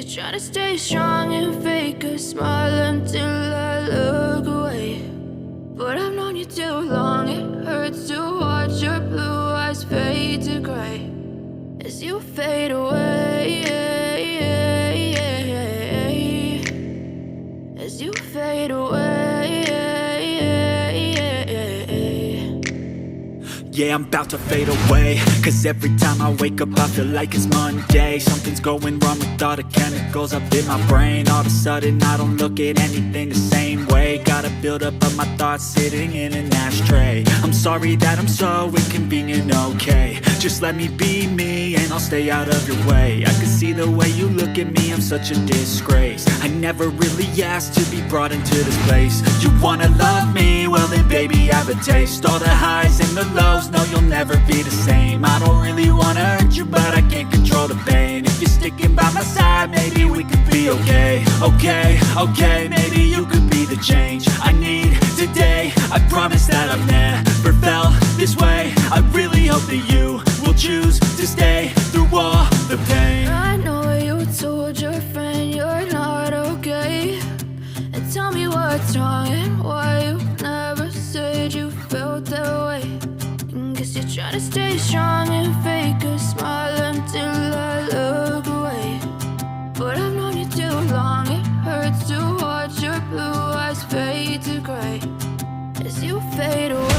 you're trying to stay strong and fake a smile until I look away. But I've known you too long, it hurts to watch your blue eyes fade to gray as you fade away, as you fade away. Yeah, I'm about to fade away, cause every time I wake up I feel like it's Monday. Something's going wrong with all the chemicals up in my brain. All of a sudden I don't look at anything the same way. Gotta build up of my thoughts sitting in an ashtray. I'm sorry that I'm so inconvenient, okay. Just let me be me and I'll stay out of your way. I can see the way you look at me, I'm such a disgrace. I never really asked to be brought into this place. You wanna love me? Well then baby have a taste. All the highs and the lows, no you'll never be the same. I don't really wanna hurt you but I can't control the pain. If you're sticking by my side maybe we could be okay. Okay, maybe you could be the change I need today. I promise that I've never felt this way. I really hope that you will choose to stay through all the pain. I know you told your friend you're not okay, and tell me what's wrong and why you never said you felt that way. Guess you're trying to stay strong and fake a smile until I look away. But I've known you too long, it hurts to watch your blue eyes fade to gray as you fade away.